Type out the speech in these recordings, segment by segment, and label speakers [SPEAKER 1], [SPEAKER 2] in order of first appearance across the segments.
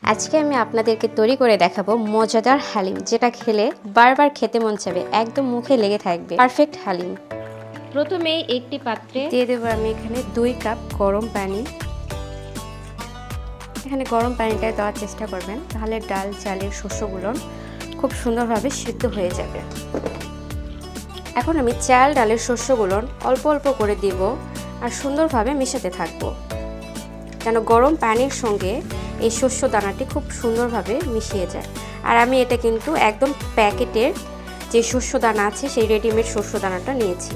[SPEAKER 1] আজকে আমি আপনাদেরকে তৈরি করে দেখাবো মজাদার হালিম, যেটা খেলে বারবার খেতে মন চাবে, একদম মুখে লেগে থাকবে। পারফেক্ট হালিম। প্রথমে একটি পাত্রে দিয়ে দেবো আমি এখানে 2 কাপ গরম পানি। এখানে গরম পানিটা দেওয়ার চেষ্টা করবেন, তাহলে ডাল চালের শস্যগুলো খুব সুন্দরভাবে সিদ্ধ হয়ে যাবে। এখন আমি চাল ডালের শস্যগুলো অল্প অল্প করে দিব আর সুন্দরভাবে মেশাতে থাকবো, যেন গরম পানির সঙ্গে এই শস্য দানাটি খুব সুন্দরভাবে মিশিয়ে যায়। আর আমি এটা কিন্তু একদম প্যাকেটের যে শস্য দানা আছে সেই রেডিমেড শস্য দানাটা নিয়েছি।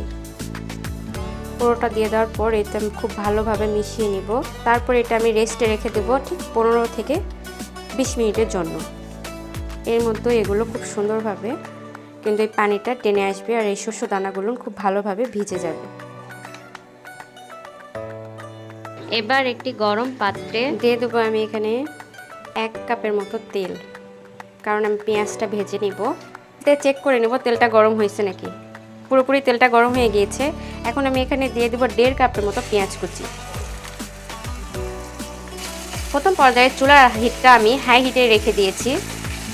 [SPEAKER 1] পুরোটা দিয়ে দেওয়ার পর এটা আমি খুব ভালোভাবে মিশিয়ে নিব। তারপর এটা আমি রেস্টে রেখে দেবো ঠিক 15 থেকে 20 মিনিটের জন্য। এর মধ্যে এগুলো খুব সুন্দরভাবে কিন্তু এই পানিটা টেনে আসবে আর এই শস্য দানাগুলো খুব ভালোভাবে ভিজে যাবে। এবার একটি গরম পাত্রে দিয়ে দেবো আমি এখানে 1 কাপের মতো তেল, কারণ আমি পেঁয়াজটা ভেজে নিব। চেক করে নেব তেলটা গরম হয়েছে নাকি। পুরোপুরি তেলটা গরম হয়ে গিয়েছে। এখন আমি এখানে দিয়ে দেবো 1.5 কাপের মতো পেঁয়াজ কুচি। প্রথম পর্যায়ে চুলার হিটটা আমি হাই হিটে রেখে দিয়েছি,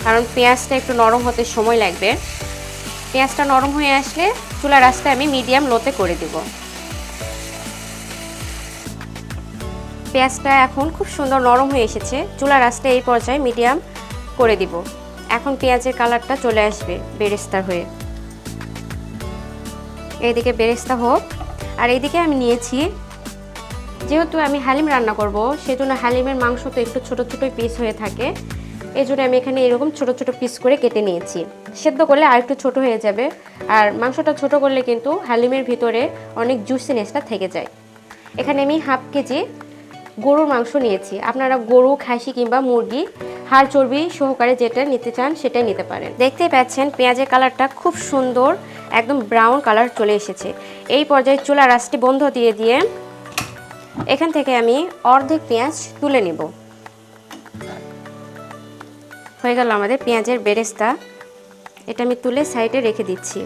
[SPEAKER 1] কারণ পেঁয়াজটা একটু নরম হতে সময় লাগবে। পেঁয়াজটা নরম হয়ে আসলে চুলার আঁচটা আমি মিডিয়াম লোতে করে দেব। পেঁয়াজটা এখন খুব সুন্দর নরম হয়ে এসেছে। চুলার আঁচটা এই পর্যায়ে মিডিয়াম করে দিব। এখন পেঁয়াজের কালারটা চলে আসবে বেরেস্তা হয়ে। এইদিকে বেরেস্তা হোক, আর এইদিকে আমি নিয়েছি, যেহেতু আমি হালিম রান্না করব সেজন্য হালিমের মাংস তো একটু ছোট ছোট পিস হয়ে থাকে, এই জন্য আমি এখানে এরকম ছোট ছোট পিস করে কেটে নিয়েছি। সেদ্ধ করলে আর একটু ছোট হয়ে যাবে, আর মাংসটা ছোট করলে কিন্তু হালিমের ভিতরে অনেক জুসিনেসটা থেকে যায়। এখানে আমি হাফ কেজি গরুর মাংস নিয়েছি। আপনারা গরু, খাসি কিংবা মুরগি হাড় চর্বি সহকারে যেটা নিতে চান সেটাই নিতে পারেন। দেখতেই পাচ্ছেন পেঁয়াজের কালারটা খুব সুন্দর, একদম ব্রাউন কালার চলে এসেছে। এই পর্যায়ে চুলার আঁচটি বন্ধ দিয়ে দিয়ে এখান থেকে আমি অর্ধেক পেঁয়াজ তুলে নেব। হয়ে গেল আমাদের পেঁয়াজের বেরেস্তা। এটা আমি তুলে সাইডে রেখে দিচ্ছি।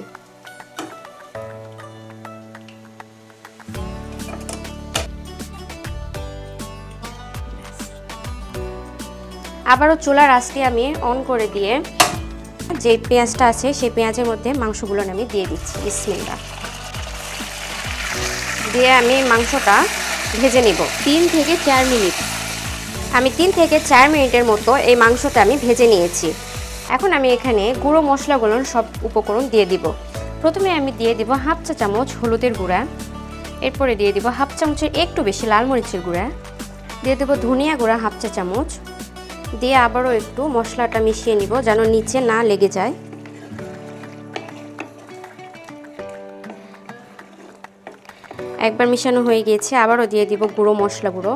[SPEAKER 1] আবারও চুলার আঁচটি আমি অন করে দিয়ে যে পেঁয়াজটা আছে সেই পেঁয়াজের মধ্যে মাংসগুলো আমি দিয়ে দিচ্ছি। বিসমিল্লাহ দিয়ে আমি মাংসটা ভেজে নিব 3 থেকে 4 মিনিট। আমি 3 থেকে 4 মিনিটের মতো এই মাংসটা আমি ভেজে নিয়েছি। এখন আমি এখানে গুঁড়ো মশলাগুলো সব উপকরণ দিয়ে দিব। প্রথমে আমি দিয়ে দিব হাফ চা চামচ হলুদের গুঁড়া, এরপরে দিয়ে দিব হাফ চামচের একটু বেশি লাল মরিচের গুঁড়া, দিয়ে দেবো ধনিয়া গুঁড়া হাফ চা চামচ, দিয়ে আবারও একটু মশলাটা মিশিয়ে নিব যেন নিচে না লেগে যায়। একবার মিশানো হয়ে গিয়েছে, আবারও দিয়ে দিব গুঁড়ো মশলা গুঁড়ো।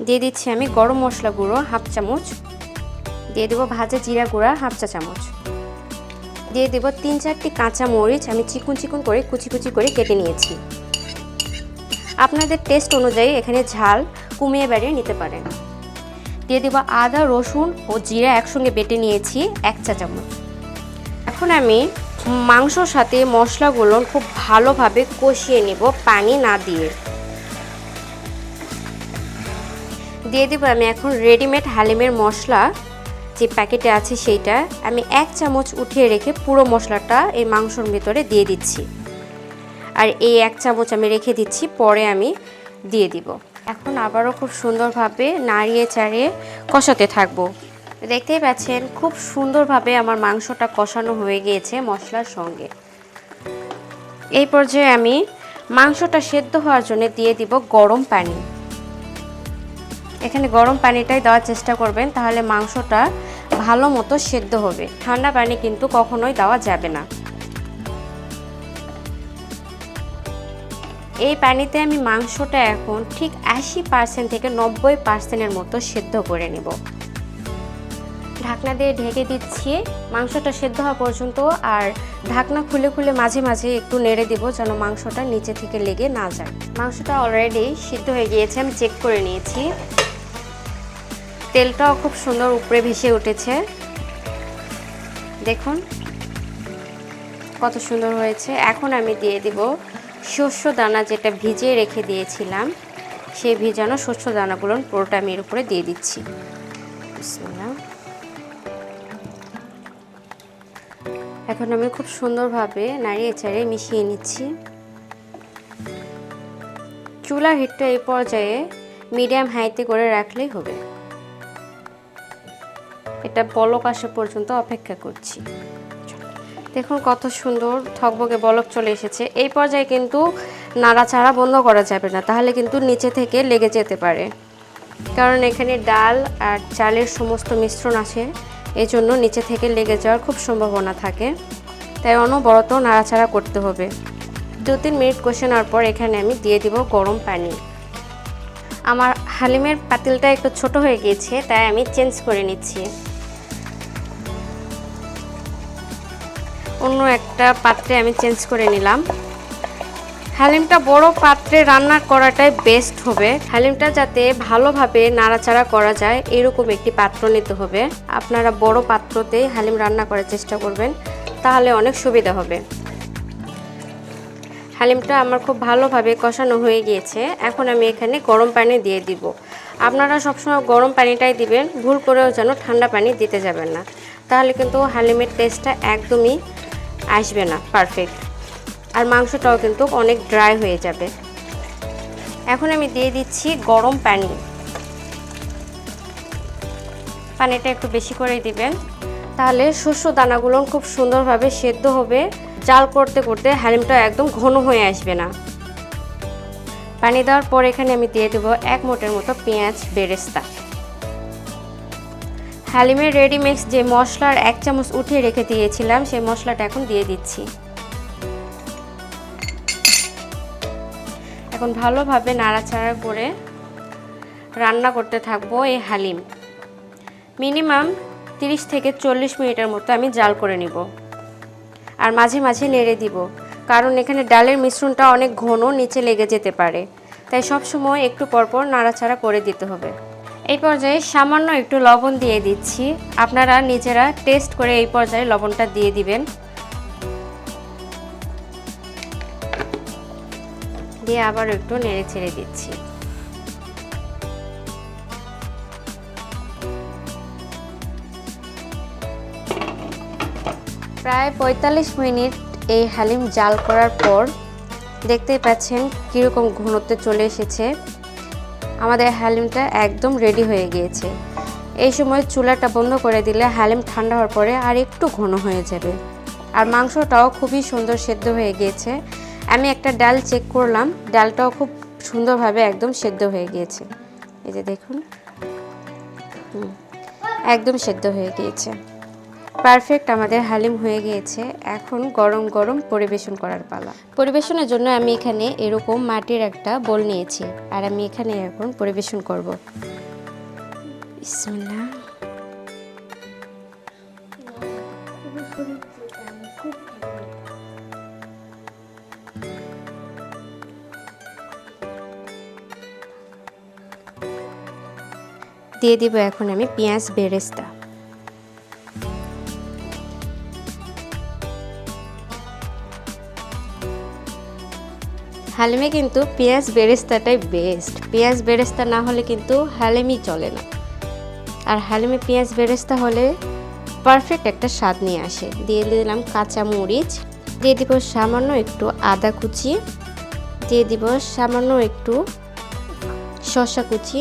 [SPEAKER 1] দিয়ে দিচ্ছি আমি গরম মশলা গুঁড়ো হাফ চামচ, দিয়ে দেবো ভাজা জিরা গুঁড়া হাফ চা চামচ, দিয়ে দেবো 3-4টি কাঁচা মরিচ আমি চিকন চিকন করে কুচি কুচি করে কেটে নিয়েছি। আপনাদের টেস্ট অনুযায়ী এখানে ঝাল কমিয়ে বাড়িয়ে নিতে পারেন। দিয়ে দেবো আদা, রসুন ও জিরা একসঙ্গে বেটে নিয়েছি 1 চা চামচ। এখন আমি মাংসর সাথে মশলাগুলো খুব ভালোভাবে কষিয়ে নেব, পানি না দিয়ে। দিয়ে দেবো আমি এখন রেডিমেড হালিমের মশলা যে প্যাকেটে আছে সেইটা আমি 1 চামচ উঠিয়ে রেখে পুরো মশলাটা এই মাংসর ভিতরে দিয়ে দিচ্ছি। আর এই 1 চামচ আমি রেখে দিচ্ছি, পরে আমি দিয়ে দিব। এখন আবারও খুব সুন্দরভাবে নাড়িয়ে চাড়িয়ে কষাতে থাকবো। দেখতেই পাচ্ছেন খুব সুন্দরভাবে আমার মাংসটা কষানো হয়ে গিয়েছে মশলার সঙ্গে। এই পর্যায়ে আমি মাংসটা সেদ্ধ হওয়ার জন্য দিয়ে দিব গরম পানি। এখানে গরম পানিটাই দেওয়ার চেষ্টা করবেন, তাহলে মাংসটা ভালো মতো সেদ্ধ হবে। ঠান্ডা পানি কিন্তু কখনোই দেওয়া যাবে না। এই পানিতে আমি মাংসটা এখন ঠিক 80% থেকে 90%-এর মতো সেদ্ধ করে নেব। ঢাকনা দিয়ে ঢেকে দিচ্ছি মাংসটা সেদ্ধ হওয়া পর্যন্ত, আর ঢাকনা খুলে খুলে মাঝে মাঝে একটু নেড়ে দিব যেন মাংসটা নিচে থেকে লেগে না যায়। মাংসটা অলরেডি সিদ্ধ হয়ে গিয়েছে, আমি চেক করে নিয়েছি। তেলটাও খুব সুন্দর উপরে ভেসে উঠেছে, দেখুন কত সুন্দর হয়েছে। এখন আমি দিয়ে দিব শস্য দানা, যেটা ভিজিয়ে রেখে দিয়েছিলাম, সেই ভিজানো শস্য দানাগুলো পুরোটা আমি এর উপরে দিয়ে দিচ্ছি। বিসমিল্লাহ। এখন আমি খুব সুন্দরভাবে নাড়িয়ে চাড়িয়ে মিশিয়ে নিচ্ছি। চুলার হিটটা এই পর্যায়ে মিডিয়াম হাইতে করে রাখলেই হবে। এটা বলক আসা পর্যন্ত অপেক্ষা করছি। দেখুন কত সুন্দর থকবকে বলক চলে এসেছে। এই পর্যায়ে কিন্তু নাড়াচাড়া বন্ধ করা যাবে না, তাহলে কিন্তু নিচে থেকে লেগে যেতে পারে, কারণ এখানে ডাল আর চালের সমস্ত মিশ্রণ আছে, এই জন্য নিচে থেকে লেগে যাওয়ার খুব সম্ভাবনা থাকে। তাই অনবরত নাড়াচাড়া করতে হবে। 2-3 মিনিট কষানোর পর এখানে আমি দিয়ে দিব গরম পানি। আমার হালিমের পাতিলটা একটু ছোট হয়ে গিয়েছে, তাই আমি চেঞ্জ করে নিচ্ছি। অন্য একটা পাত্রে আমি চেঞ্জ করে নিলাম। হালিমটা বড় পাত্রে রান্না করাটাই বেস্ট হবে। হালিমটা যাতে ভালোভাবে নাড়াচাড়া করা যায় এরকম একটি পাত্র নিতে হবে। আপনারা বড় পাত্রতে হালিম রান্না করার চেষ্টা করবেন, তাহলে অনেক সুবিধা হবে। হালিমটা আমার খুব ভালোভাবে কষানো হয়ে গিয়েছে। এখন আমি এখানে গরম পানি দিয়ে দিব। আপনারা সবসময় গরম পানিটাই দিবেন, ভুল করেও যেন ঠান্ডা পানি দিতে যাবেন না, তাহলে কিন্তু হালিমের টেস্টটা একদমই আসবে না পারফেক্ট, আর মাংসটাও কিন্তু অনেক ড্রাই হয়ে যাবে। এখন আমি দিয়ে দিচ্ছি গরম পানি। পানিটা একটু বেশি করে দিবেন, তাহলে শস্য দানাগুলো খুব সুন্দরভাবে সেদ্ধ হবে। জাল করতে করতে হালিমটা একদম ঘন হয়ে আসবে না। পানি দেওয়ার পর এখানে আমি দিয়ে দেবো 1 মুঠের মতো পেঁয়াজ বেরেস্তা। হালিমের রেডিমিক্স যে মশলার 1 চামচ উঠিয়ে রেখে দিয়েছিলাম, সেই মশলাটা এখন দিয়ে দিচ্ছি। এখন ভালোভাবে নাড়াচাড়া করে রান্না করতে থাকবো এই হালিম। মিনিমাম 30 থেকে 40 মিনিটের মতো আমি জাল করে নিব, আর মাঝে মাঝে নেড়ে দিব, কারণ এখানে ডালের মিশ্রণটা অনেক ঘন, নিচে লেগে যেতে পারে। তাই সব সময় একটু পরপর নাড়াচাড়া করে দিতে হবে। এই পর্যায়ে সামান্য একটু লবণ দিয়ে দিচ্ছি। আপনারা নিজেরা টেস্ট করে এই পর্যায়ে লবণটা দিয়ে দিবেন। দিয়ে আবার একটু নেড়ে ছেড়ে দিচ্ছি। প্রায় 45 মিনিট এই হালিম জাল করার পর দেখতেই পাচ্ছেন কীরকম ঘনত্বে চলে এসেছে। আমাদের হালিমটা একদম রেডি হয়ে গিয়েছে। এই সময় চুলাটা বন্ধ করে দিলে হালিম ঠান্ডা হওয়ার পরে আর একটু ঘন হয়ে যাবে, আর মাংসটাও খুবই সুন্দর সেদ্ধ হয়ে গিয়েছে। আমি একটা ডাল চেক করলাম, ডালটাও খুব সুন্দরভাবে একদম সেদ্ধ হয়ে গিয়েছে। এই যে দেখুন, একদম সেদ্ধ হয়ে গিয়েছে। পারফেক্ট আমাদের হালিম হয়ে গিয়েছে। এখন গরম গরম পরিবেশন করার পালা। পরিবেশনের জন্য আমি এখানে এরকম মাটির একটা বোল নিয়েছি, আর আমি এখানে এখন পরিবেশন করব। বিসমিল্লাহ। দিয়ে দিব এখন আমি পেঁয়াজ বেরেস্তা। হালিমে কিন্তু পেঁয়াজ বেরেস্তাটাই বেস্ট। পেঁয়াজ বেরেস্তা না হলে কিন্তু হালিমই চলে না, আর হালিমে পেঁয়াজ বেরেস্তা হলে পারফেক্ট একটা স্বাদ নিয়ে আসে। দিয়ে দিলাম কাঁচা মরিচ, দিয়ে দিব সামান্য একটু আদা কুচি, দিয়ে দিব সামান্য একটু শসা কুচি,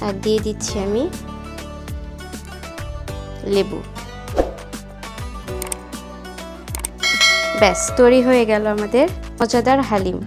[SPEAKER 1] আর দিয়ে দিচ্ছি আমি লেবু। ব্যাস তৈরি হয়ে গেল আমাদের মজাদার হালিম।